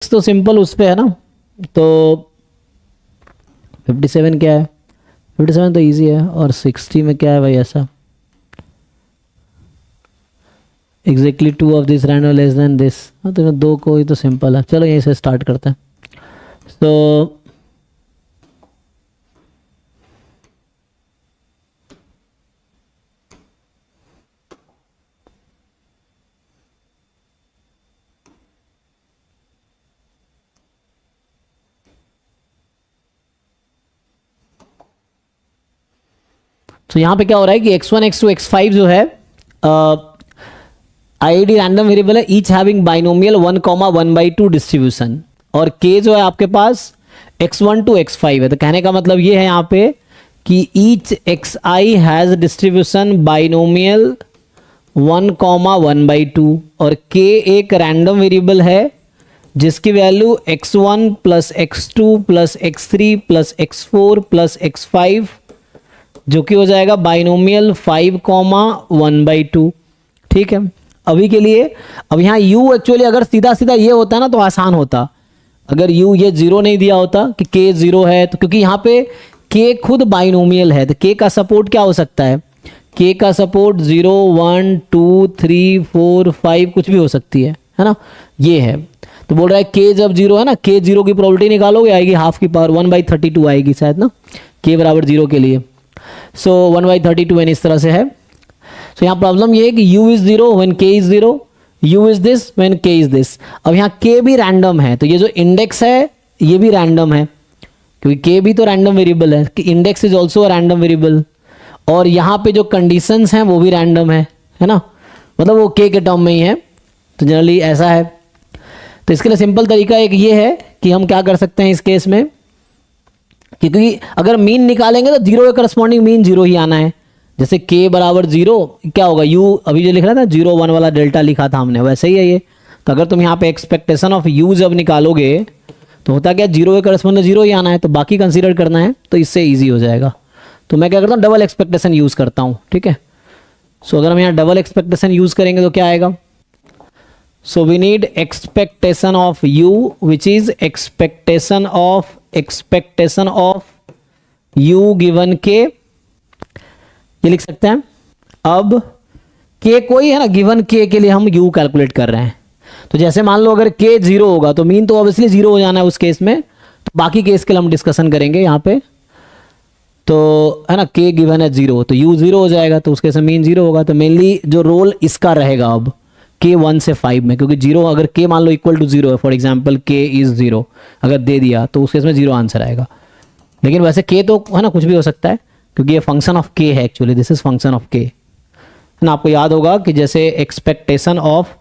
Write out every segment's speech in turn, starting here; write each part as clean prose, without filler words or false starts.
तो सिंपल उस पे है ना, तो 57 क्या है, 57 तो इजी है, और 60 में क्या है भाई ऐसा, exactly two of this random less than this, तो दो को ही तो सिंपल है। चलो यहीं से स्टार्ट करते हैं। तो यहाँ पे क्या हो रहा है कि x1 x2 x5 जो है आईडी रैंडम वेरिएबल है, ईच हैविंग बाइनोमियल 1,1/2 डिस्ट्रीब्यूशन, और k जो है आपके पास x1 to x5 है। तो कहने का मतलब ये है यहाँ पे कि each xi has distribution binomial 1,1/2, और k एक रैंडम वेरिएबल है जिसकी value x1 plus x2 plus x3 plus x4 plus x5 जो कि हो जाएगा बाइनोमियल 5,1/2। ठीक है, अभी के लिए अब यहाँ u एक्चुअली अगर सीधा सीधा ये होता ना तो आसान होता, अगर u ये जीरो नहीं दिया होता कि k जीरो है, तो क्योंकि यहाँ पे k खुद बाइनोमियल है, तो k का सपोर्ट क्या हो सकता है, k का सपोर्ट 0 1 2 3 4 5 कुछ भी हो सकती है ना, ये है। तो बोल रहा है k जब जीरो है ना, k जीरो की प्रोबेबिलिटी निकालोगे आएगी हाफ की पावर 1/32 आएगी शायद ना, k बराबर जीरो के लिए। सो 1/32 इस तरह से है। सो यहाँ प्रॉब्लम ये है कि u is zero when k is zero, u is this when k is this. अब यहाँ k भी रैंडम है, तो ये जो इंडेक्स है ये भी रैंडम है, क्योंकि k भी तो रैंडम वेरिएबल है कि index is also random variable, और यहाँ पे जो कंडीशंस हैं वो भी रैंडम है ना, मतलब वो k के टर्म में ही है। तो जनरली ऐसा है। तो इसके लिए सिंपल तरीका एक ये है कि हम क्या कर सकते हैं इस केस में, क्योंकि अगर मीन निकालेंगे तो जीरो के करस्पॉन्डिंग मीन जीरो ही आना है। जैसे k बराबर जीरो क्या होगा, u अभी जो लिख रहा था 0 1 वाला डेल्टा लिखा था हमने, वैसे ही है ये। तो अगर तुम यहाँ पे एक्सपेक्टेशन ऑफ u जब निकालोगे तो होता क्या, जीरो के करस्पॉन्डिंग जीरो ही आना है, तो बाकी कंसीडर करना है, तो इससे ईजी हो जाएगा। तो मैं क्या करता हूँ, डबल एक्सपेक्टेशन यूज़ करता हूँ। ठीक है, सो अगर हम यहाँ डबल एक्सपेक्टेशन यूज़ करेंगे तो क्या आएगा, so we need expectation of u which is expectation of u given k, ये लिख सकते हैं। अब k कोई है ना, गिवन k के लिए हम u कैलकुलेट कर रहे हैं। तो जैसे मान लो अगर k जीरो होगा तो मीन तो ऑब्वियसली जीरो हो जाना है उस केस में, तो बाकी केस के लिए हम डिस्कशन करेंगे यहाँ पे। तो है ना, k गिवन है जीरो तो u जीरो हो जाएगा, तो उसके से मीन जीरो होगा। तो मेनली जो रोल इसका रहेगा अब k 1 से 5 में, क्योंकि जीरो अगर k मान लो इक्वल टू जीरो है, for example k is zero अगर दे दिया तो उस केस में जीरो आंसर आएगा। लेकिन वैसे k तो है ना कुछ भी हो सकता है, क्योंकि ये फंक्शन ऑफ k है actually, this is function of k है ना। आपको याद होगा कि जैसे एक्सपेक्टेशन ऑफ,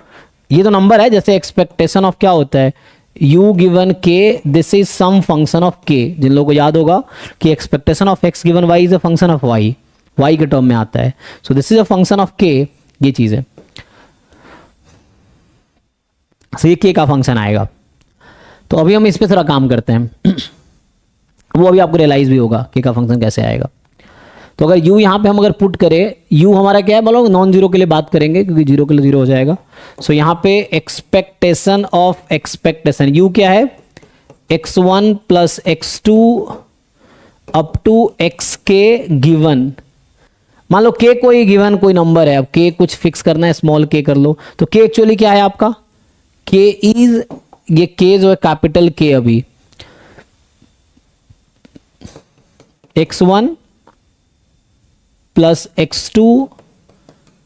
ये तो नंबर है, जैसे एक्सपेक्टेशन ऑफ क्या होता है, u given k this is some function of k। जिन लोगों को याद होगा कि expectation of x given y is a function of y, y के टर्म में आता है, so this is a function of k, ये चीज है। सो ये k का फंक्शन आएगा। तो अभी हम इस पे थोड़ा काम करते हैं वो अभी आपको रियलाइज भी होगा k का फंक्शन कैसे आएगा। तो अगर u यहाँ पे हम अगर पुट करें, u हमारा क्या है, मतलब नॉन जीरो के लिए बात करेंगे क्योंकि जीरो के लिए जीरो हो जाएगा। सो यहाँ पे एक्सपेक्टेशन ऑफ एक्सपेक्टेशन u क्या है, x1 plus x2 up to xk given, मान लो k कोई गिवन कोई नंबर है, अब k कुछ फिक्स करना है, स्मॉल k कर लो। तो k एक्चुअली क्या है आपका, k इज, ये k जो है कैपिटल K, अभी x1 plus x2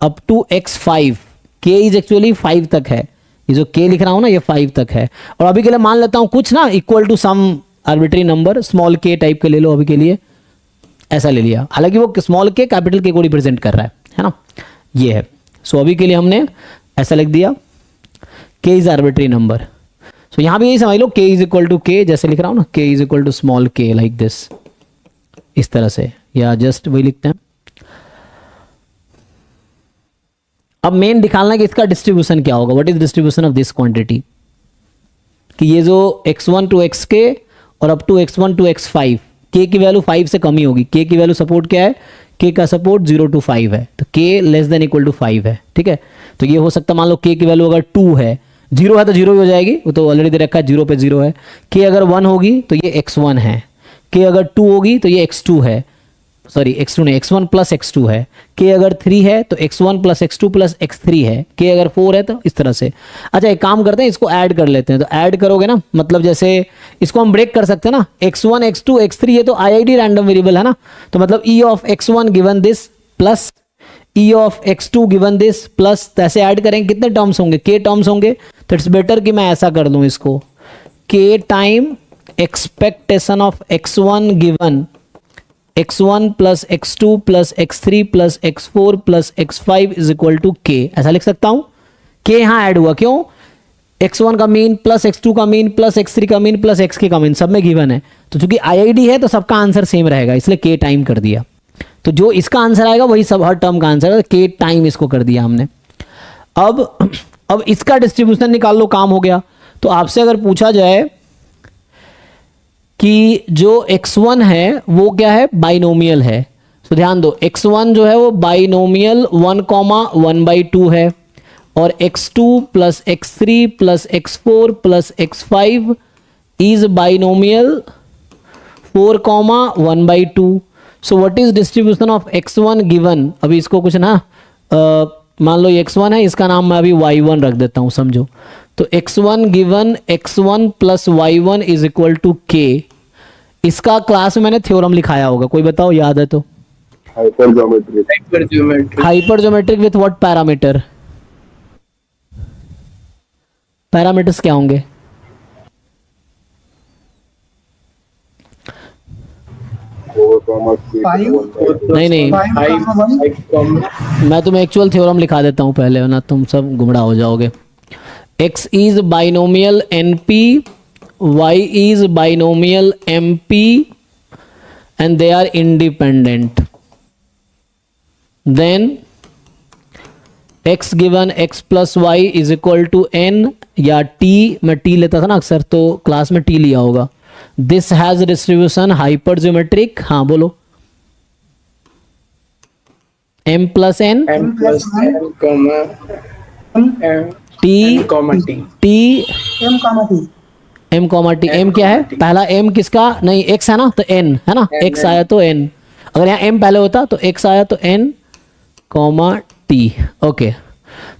up to x5, k is actually 5 तक है, ये जो k लिख रहा हूं ना ये 5 तक है। और अभी के लिए मान लेता हूं कुछ ना equal to some arbitrary number, small k type के ले लो, अभी के लिए ऐसा ले लिया, हालांकि वो स्मॉल k कैपिटल K को रिप्रेजेंट कर रहा है ना, ये है। सो अभी के लिए हमने ऐसा लिख दिया, k is arbitrary number. So यहां भी यही समझ लो, k is equal to k, जैसे लिख रहा हूं ना, k is equal to small k like this, इस तरह से, या जस्ट वही लिखते हैं। अब मेन दिखाना कि इसका डिस्ट्रीब्यूशन क्या होगा, what is distribution of this quantity, कि ये जो x1 टू xk और up to x1 to x5, k की वैल्यू 5 से कम ही होगी। k की वैल्यू सपोर्ट क्या है, k का सपोर्ट 0 to 5 है, तो k less than equal to 5 है। ठीक है, तो ये हो सकता है मान लो k की वैल्यू अगर 2 है, जीरो है तो जीरो ही हो जाएगी, वो तो ऑलरेडी दे रखा है, जीरो पे जीरो है। के अगर 1 होगी तो ये x1 है, के अगर 2 होगी तो ये x2 है, सॉरी x2 नहीं, x1 प्लस x2 है। के अगर 3 है तो x1 plus x2 plus x3 है। के अगर 4 है तो इस तरह से। अच्छा एक काम करते हैं, इसको ऐड कर लेते हैं। तो ऐड करोगे ना, मतलब जैसे इसको हम ब्रेक कर सकते हैं ना, x1 x2 x3 ये तो IID रैंडम वेरिएबल है ना, तो मतलब e of x1 given this plus e of x2 given this plus, ऐसे ऐड करेंगे कितने टर्म्स होंगे, k टर्म्स होंगे। तो इट्स बेटर कि मैं ऐसा कर दूं इसको, k time expectation of x1 given x1 plus x2 plus x3 plus x4 plus x5 is equal to k, ऐसा लिख सकता हूं। k यहां ऐड हुआ, क्यों, x1 का मीन प्लस x2 का मीन प्लस x3 का मीन प्लस xk का मीन, सब में गिवन है। तो चूंकि IID है तो सबका आंसर सेम रहेगा, इसलिए k टाइम कर दिया। तो जो इसका आंसर आएगा वही सब हर टर्म का आंसर है, k टाइम इसको कर दिया हमने। अब इसका डिस्ट्रीब्यूशन निकाल लो, काम हो गया। तो आपसे अगर पूछा जाए कि जो x1 है वो क्या है, बाइनोमियल है, तो ध्यान दो x1 जो है वो बाइनोमियल 1,1/2 है, और x2 plus x3 plus x4 plus x5 is binomial 4,1/2। So what is distribution of x1 given, अभी इसको कुछ ना मान लो ये x1 है, इसका नाम मैं अभी y1 रख देता हूं, समझो। तो x1 given x1 plus y1 is equal to k। इसका क्लास में मैंने थ्योरम लिखाया होगा, कोई बताओ याद है तो। Hyper geometric with what parameter, parameters क्या होंगे, नहीं मैं तुम्हें एक्चुअल थ्योरम लिखा देता हूं पहले, वरना तुम सब गुमराह हो जाओगे। x is binomial np, y is binomial mp and they are independent. Then x given x plus y is equal to n, या t, मैं t लेता था ना अक्सर, तो क्लास में t लिया होगा। This has distribution hypergeometric, हाँ बोलो, m plus n t m comma T. m क्या है, पहला m किसका, नहीं x है ना, तो n है ना, x आया तो n, अगर यहाँ m पहले होता तो x आया तो n कॉमा टी। ओके,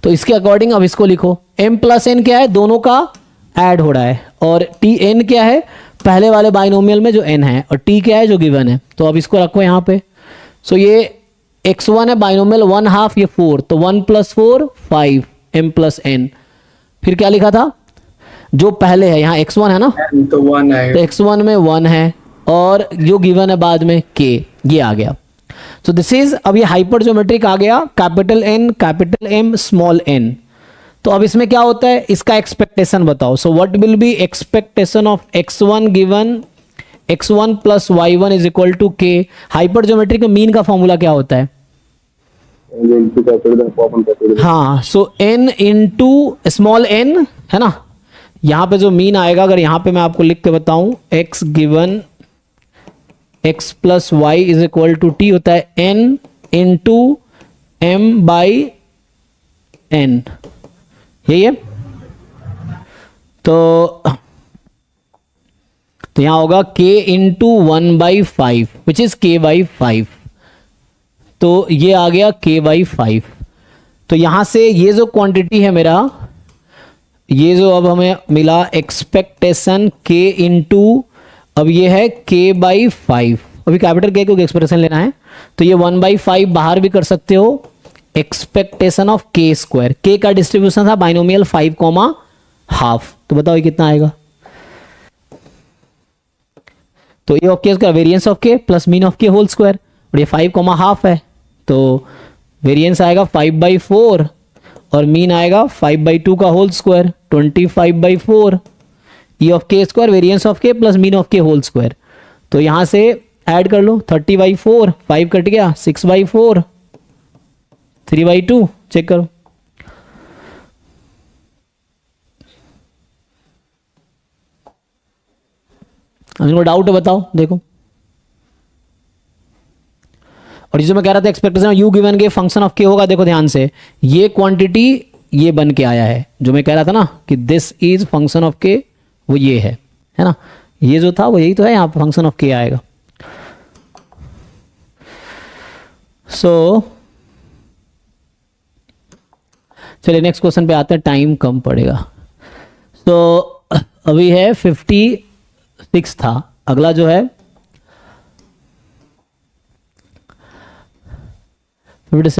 तो इसके अकॉर्डिंग अब इसको लिखो, m प्लस n क्या है, दोनों का ऐड हो रहा है, और t n क्या है, पहले वाले बाइनोमियल में जो n है, और t क्या है जो गिवन है। तो अब इसको रखो यहाँ पे। सो ये x1 है बाइनोमियल 1/2, ये 4, तो 1 + 4 5 m प्लस n। फिर क्या लिखा था, जो पहले है यहाँ x1 है ना, तो 1 है, तो x1 में 1 है, और जो गिवन है बाद में k, ये आ गया। तो दिस इज, अब ये हाइपर ज्योमेट्रिक आ गया, capital N capital M small n। तो अब इसमें क्या होता है, इसका एक्सपेक्टेशन बताओ। So what will be expectation of x1 given x1 plus y1 is equal to k। Hyper geometric में मीन का फॉर्मूला क्या होता है, हाँ, so n into small n है ना। यहाँ पे जो मीन आएगा, अगर यहाँ पे मैं आपको लिख के बताऊं, x given x plus y is equal to t होता है n into m by n, यही है। तो यहां होगा k into 1/5 which is k/5, तो ये आ गया k/5। तो यहां से ये जो क्वांटिटी है मेरा, ये जो अब हमें मिला एक्सपेक्टेशन k इंटू, अब ये है k/5, अभी कैपिटल k को एक्सप्रेशन लेना है, तो ये 1/5 बाहर भी कर सकते हो, expectation of k square. k का डिस्ट्रीब्यूशन था बाइनोमियल 5,5, तो बताओ ये कितना आएगा। तो ये ऑफ k का variance of k plus mean of k whole square, और ये 5,5 है, तो वेरिएंस आएगा 5/4 और मीन आएगा 5/2 का whole square, 25/4। E of k square variance of k plus mean of k whole square. तो यहां से ऐड कर लो, 30/4, 5 कट गया, 6/4, 3/2, चेक करो। अगर डाउट है बताओ, देखो। और जो मैं कह रहा था एक्सपेक्टेशन यू गिवन के फंक्शन ऑफ के होगा, देखो ध्यान से, ये क्वांटिटी ये बन के आया है, जो मैं कह रहा था ना कि दिस इज फंक्शन ऑफ के, वो ये है ना, ये जो था वो यही तो है, यहाँ पे फंक्शन ऑफ के आएगा। सो चलिए नेक्स्ट क्वेश्चन पे आते हैं, टाइम कम पड़ेगा। तो अभी है 56 था, अगला जो है 56